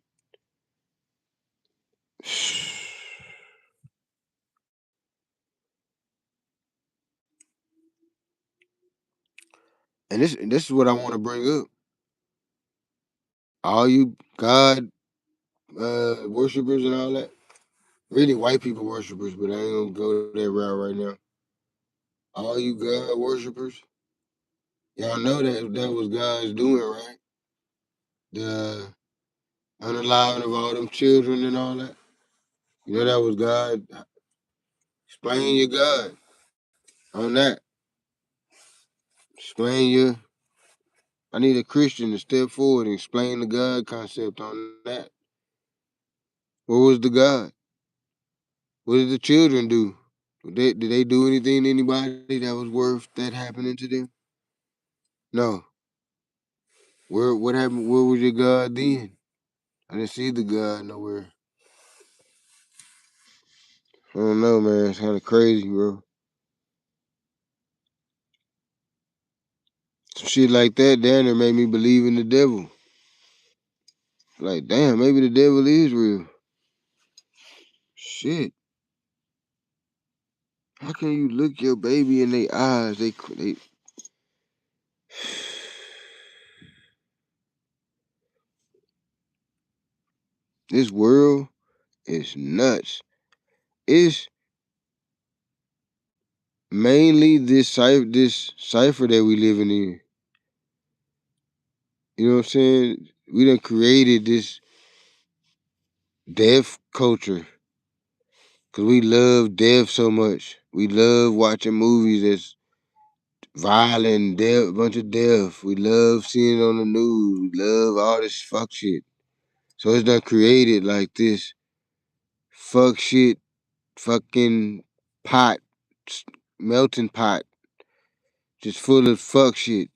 And this is what I want to bring up. All you God worshippers and all that. Really white people worshippers, but I ain't gonna go that route right now. All you God worshippers, y'all know that was God's doing, right? The unallowing of all them children and all that. You know that was God. Explain your God on that. Explain your. I need a Christian to step forward and explain the God concept on that. What was the God? What did the children do? Did they do anything to anybody that was worth that happening to them? No. What happened? Where was your God then? I didn't see the God nowhere. I don't know, man. It's kind of crazy, bro. Some shit like that down there made me believe in the devil. Like, damn, maybe the devil is real. Shit. How can you look your baby in their eyes? This world is nuts. It's mainly this cipher that we living in. You know what I'm saying? We done created this death culture because we love death so much. We love watching movies that's violent, death, bunch of death. We love seeing it on the news. We love all this fuck shit. So it's done created like this fuck shit, fucking pot, melting pot, just full of fuck shit.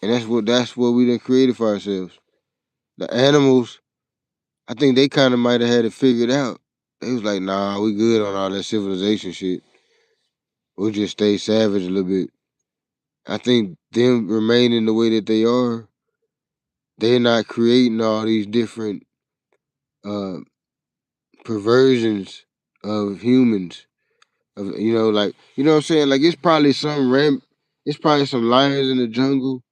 And that's what we done created for ourselves. The animals, I think they kind of might have had it figured out. They was like, nah, we good on all that civilization shit. We'll just stay savage a little bit. I think them remaining the way that they are, they're not creating all these different uh, perversions of humans. Like you know what I'm saying? Like it's probably some lions in the jungle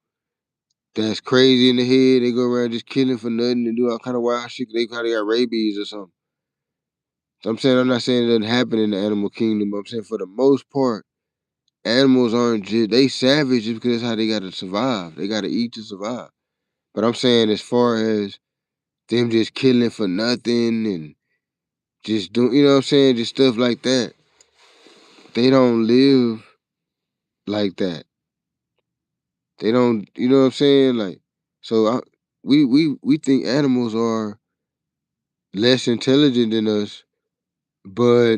that's crazy in the head. They go around just killing for nothing and do all kind of wild shit. They probably got rabies or something. So I'm not saying it doesn't happen in the animal kingdom, but I'm saying for the most part, animals aren't just they savage just because that's how they gotta survive. They gotta eat to survive. But I'm saying as far as them just killing for nothing and just doing you know what I'm saying, just stuff like that. They don't live like that. They don't you know what I'm saying? Like so we think animals are less intelligent than us, but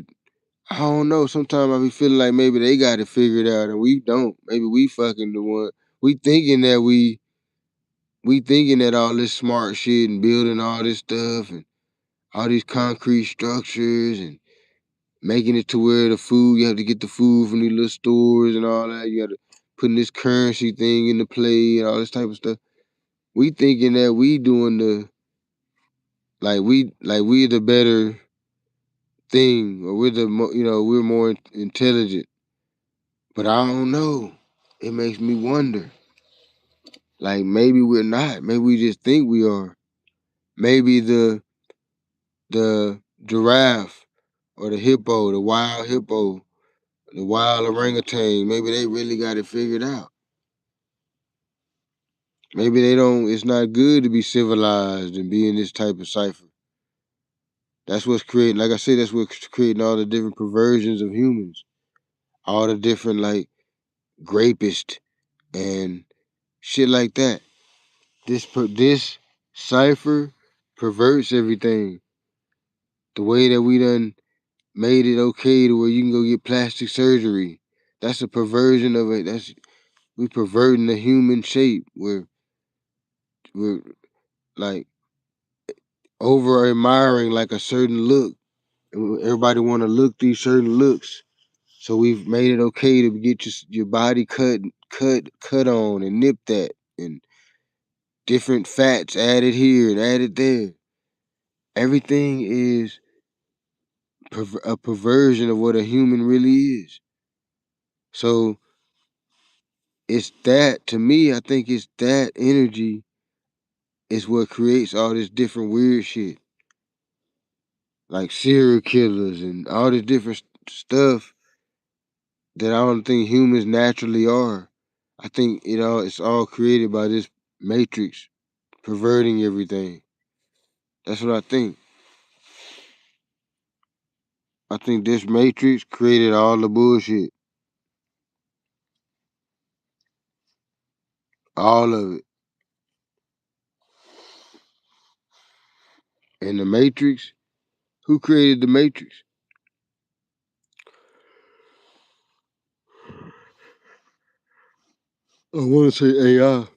I don't know. Sometimes I be feeling like maybe they got it figured out and we don't. Maybe we fucking the one. we thinking that we thinking that all this smart shit and building all this stuff and all these concrete structures and making it to where the food, you have to get the food from these little stores and all that. You got to putting this currency thing into play and all this type of stuff. We thinking that we doing the we the better thing, or we're the we're more intelligent. But I don't know. It makes me wonder. Like maybe we're not. Maybe we just think we are. Maybe the giraffe or the hippo, the wild hippo, the wild orangutan, maybe they really got it figured out. Maybe they don't, it's not good to be civilized and be in this type of cipher. That's what's creating, like I said, that's what's creating all the different perversions of humans. All the different, like, grapists and shit like that. This cipher perverts everything. The way that we done made it okay to where you can go get plastic surgery. That's a perversion of it. We perverting the human shape. We're like over admiring like a certain look. Everybody want to look these certain looks. So we've made it okay to get your body cut on and nipped at, and different fats added here and added there. Everything is a perversion of what a human really is. So it's that, to me, I think it's that energy is what creates all this different weird shit. Like serial killers and all this different stuff that I don't think humans naturally are. I think it's all created by this matrix perverting everything. That's what I think. I think this matrix created all the bullshit. All of it. And the matrix, who created the matrix? I want to say AI.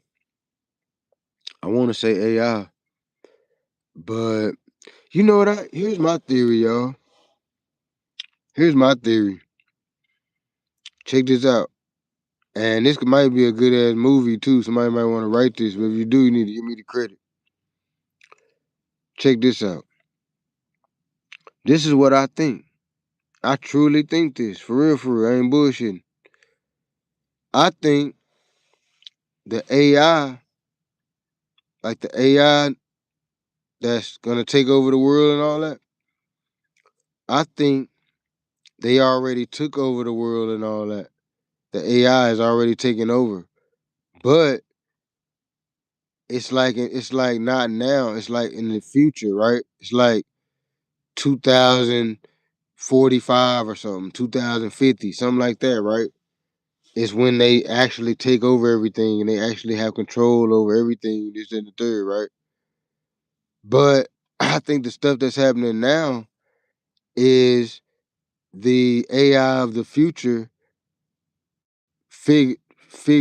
I want to say AI. But you know what? Here's my theory, y'all. Here's my theory. Check this out. And this might be a good ass movie too. Somebody might want to write this, but if you do, you need to give me the credit. Check this out. This is what I think. I truly think this. For real, for real. I ain't bullshitting. I think the AI, like the AI that's gonna take over the world and all that, I think they already took over the world and all that. The AI is already taking over. But it's like not now. It's like in the future, right? It's like 2045 or something, 2050, something like that, right? It's when they actually take over everything and they actually have control over everything, this and the third, right? But I think the stuff that's happening now is the AI of the future fig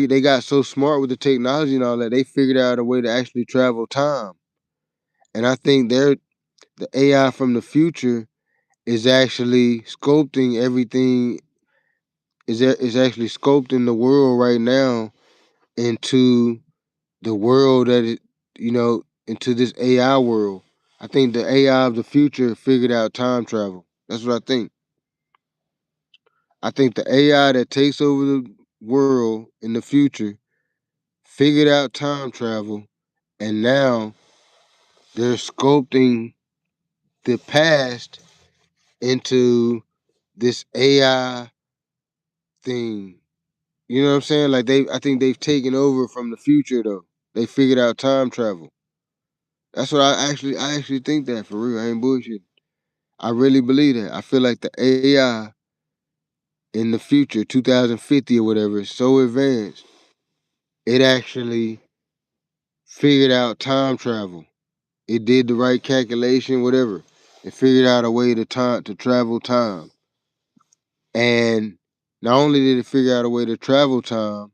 they got so smart with the technology and all that, they figured out a way to actually travel time. And I think the AI from the future is actually sculpting everything, is actually sculpting the world right now into the world that into this AI world. I think the AI of the future figured out time travel. That's what I think. I think the AI that takes over the world in the future figured out time travel, and now they're sculpting the past into this AI thing. You know what I'm saying? Like I think they've taken over from the future though. They figured out time travel. That's what I actually think that, for real. I ain't bullshit. I really believe that. I feel like the AI in the future, 2050 or whatever, is so advanced, it actually figured out time travel. It did the right calculation, whatever. It figured out a way to travel time. And not only did it figure out a way to travel time,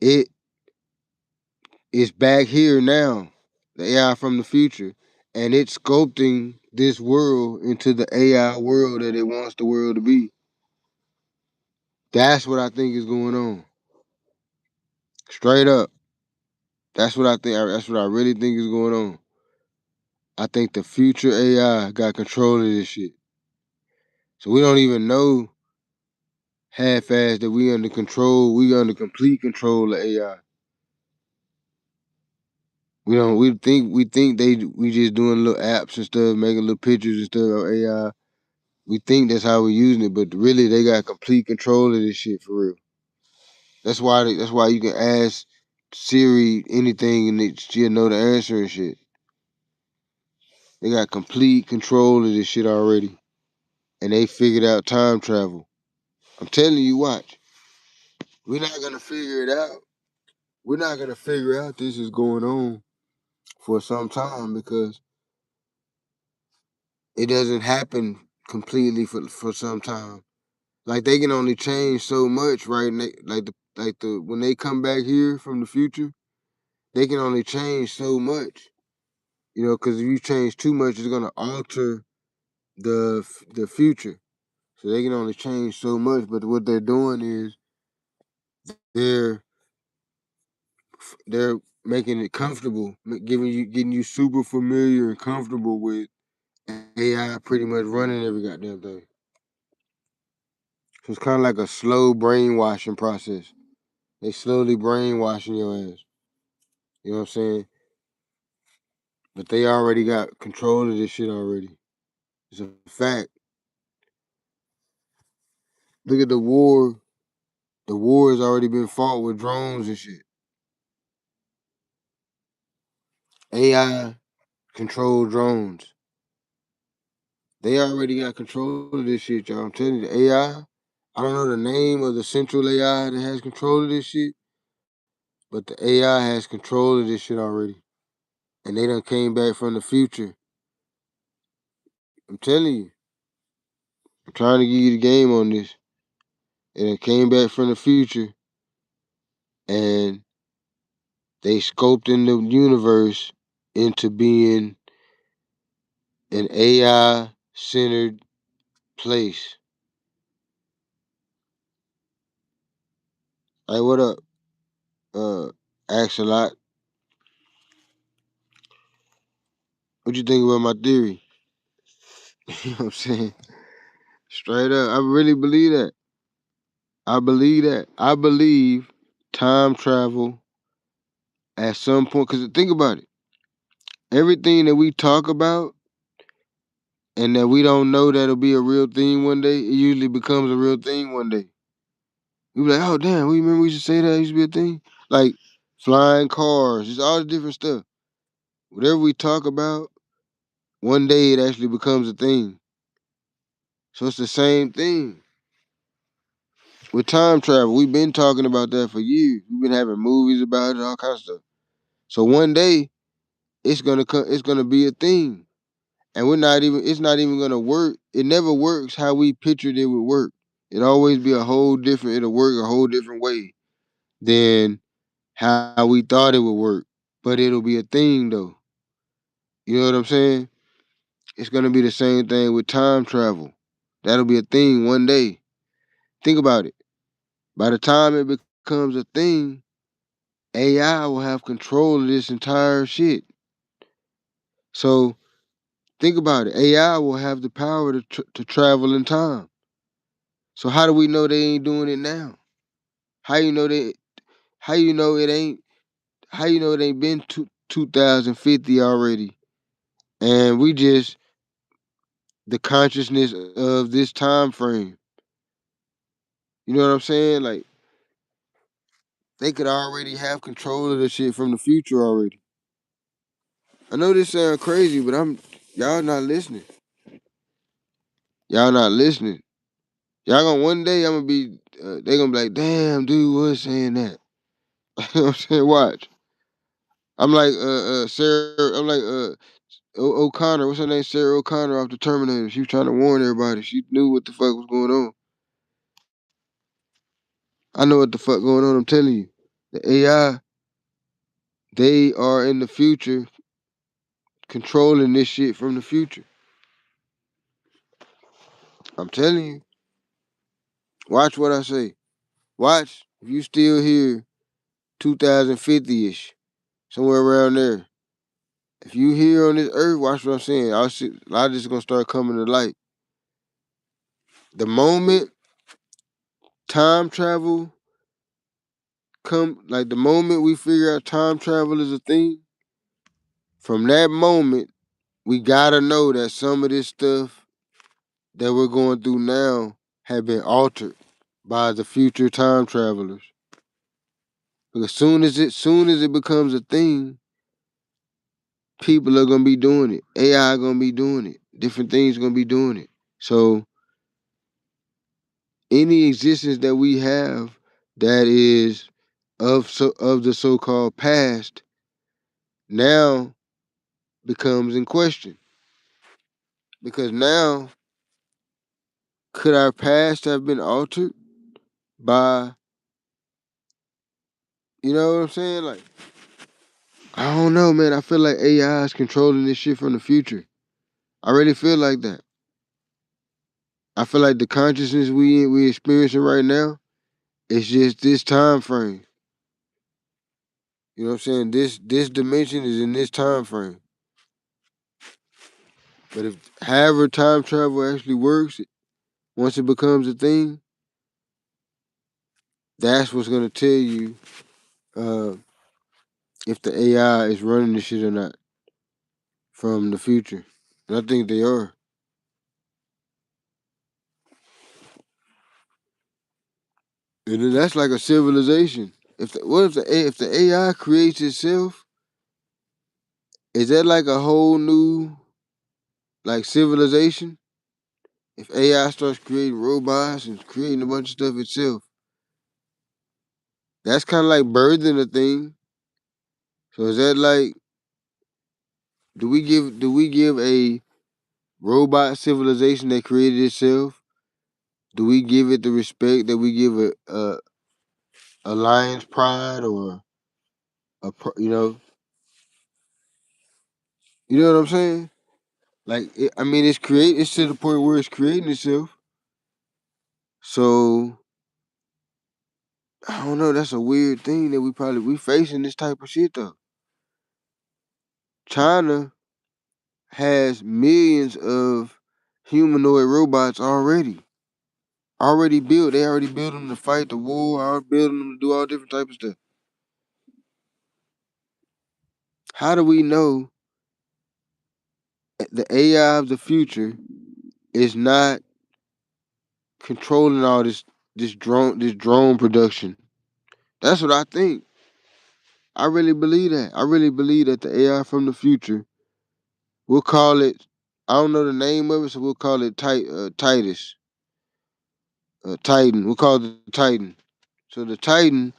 It is back here now, the AI from the future, and it's sculpting this world into the AI world that it wants the world to be. That's what I think is going on. Straight up. That's what I think. That's what I really think is going on. I think the future AI got control of this shit. So we don't even know half-ass that we under control. We under complete control of AI. We don't. We think we just doing little apps and stuff, making little pictures and stuff on AI. We think that's how we're using it, but really they got complete control of this shit for real. That's why you can ask Siri anything and she'll know the answer and shit. They got complete control of this shit already. And they figured out time travel. I'm telling you, watch. We're not gonna figure it out. We're not gonna figure out this is going on for some time because it doesn't happen completely for some time. Like they can only change so much, right? And like the when they come back here from the future, they can only change so much. You know, because if you change too much, it's gonna alter the future. So they can only change so much. But what they're doing is they're they're making it comfortable, getting you super familiar and comfortable with AI pretty much running every goddamn thing. So it's kind of like a slow brainwashing process. They slowly brainwashing your ass. You know what I'm saying? But they already got control of this shit already. It's a fact. Look at the war. The war has already been fought with drones and shit. AI controlled drones. They already got control of this shit, y'all. I'm telling you, the AI. I don't know the name of the central AI that has control of this shit, but the AI has control of this shit already. And they done came back from the future. I'm telling you. I'm trying to give you the game on this. They done came back from the future and they scoped in the universe into being an AI centered place. Hey, what up? Axelot. What you think about my theory? You know what I'm saying? Straight up. I really believe that. I believe that. I believe time travel at some point. Because think about it. Everything that we talk about and that we don't know that'll be a real thing one day, it usually becomes a real thing one day. We be like, oh damn, we remember we used to say that used to be a thing? Like flying cars, just all the different stuff. Whatever we talk about, one day it actually becomes a thing. So it's the same thing. With time travel, we've been talking about that for years. We've been having movies about it, all kinds of stuff. So one day it's gonna come, it's gonna be a thing. And it's not even gonna work. It never works how we pictured it would work. It always be it'll work a whole different way than how we thought it would work. But it'll be a thing though. You know what I'm saying? It's gonna be the same thing with time travel. That'll be a thing one day. Think about it. By the time it becomes a thing, AI will have control of this entire shit. So think about it. AI will have the power to travel in time. So how do we know they ain't doing it now? How you know they? How you know it ain't? How you know it ain't been 2050 already? And we just the consciousness of this time frame. You know what I'm saying? Like they could already have control of the shit from the future already. I know this sounds crazy, but y'all not listening. Y'all not listening. Y'all gonna one day I'm gonna be they gonna be like, damn dude was saying that. You know what I'm saying? Watch. I'm like Sarah. I'm like O'Connor. What's her name? Sarah O'Connor off the Terminator. She was trying to warn everybody. She knew what the fuck was going on. I know what the fuck going on. I'm telling you. The AI, they are in the future controlling this shit from the future. I'm telling you. Watch what I say. Watch if you still here 2050-ish, somewhere around there. If you here on this earth, watch what I'm saying. A lot of this is gonna start coming to light. The moment time travel the moment we figure out time travel is a thing, from that moment, we gotta know that some of this stuff that we're going through now have been altered by the future time travelers. Because soon as it becomes a thing, people are gonna be doing it. AI gonna be doing it. Different things gonna be doing it. So any existence that we have that is of the so-called past now becomes in question. Because now, could our past have been altered by, you know what I'm saying? Like, I don't know, man. I feel like AI is controlling this shit from the future. I really feel like that. I feel like the consciousness we experiencing right now is just this time frame. You know what I'm saying? This dimension is in this time frame. But if however time travel actually works, once it becomes a thing, that's what's gonna tell you uh, if the AI is running the shit or not from the future. And I think they are. And then that's like a civilization. If the AI creates itself, is that like a whole new like civilization? If AI starts creating robots and creating a bunch of stuff itself, that's kind of like birthing a thing. So is that like, do we give a robot civilization that created itself? Do we give it the respect that we give a lion's pride or you know what I'm saying? Like I mean, it's to the point where it's creating itself. So I don't know. That's a weird thing that we facing this type of shit though. China has millions of humanoid robots already built. They already built them to fight the war. Already building them to do all different type of stuff. How do we know the AI of the future is not controlling all this drone production? That's what I think. I really believe that. I really believe that the AI from the future, we'll call it, I don't know the name of it, so we'll call it Titus. Titan. We'll call it the Titan. So the Titan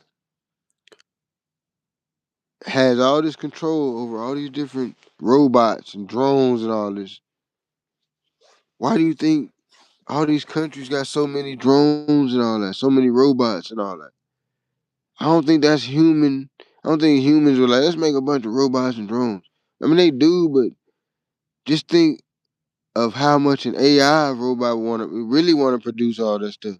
has all this control over all these different robots and drones and all this. Why do you think all these countries got so many drones and all that, so many robots and all that? I don't think that's human. I don't think humans were like, let's make a bunch of robots and drones. I mean, they do, but just think of how much an AI robot really want to produce all that stuff.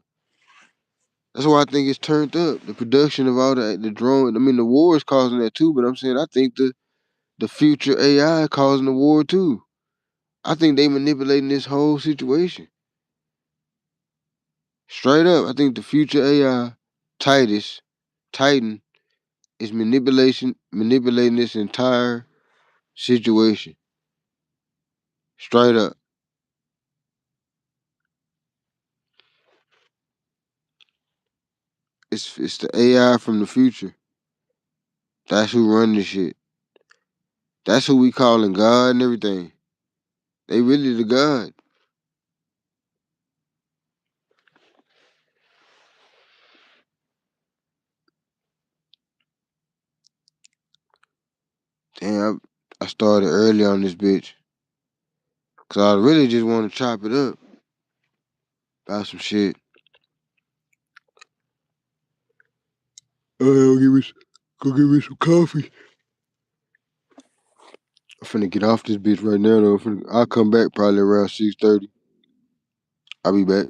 That's why I think it's turned up. The production of all the drone. I mean, the war is causing that too. But I'm saying I think the future AI causing the war too. I think they manipulating this whole situation. Straight up, I think the future AI, Titus, Titan, is manipulating this entire situation. Straight up. It's the AI from the future. That's who run this shit. That's who we calling God and everything. They really the God. Damn, I started early on this bitch. Cause I really just want to chop it up about some shit. Go give me some coffee. I'm finna get off this bitch right now though. I'll come back probably around 6:30. I'll be back.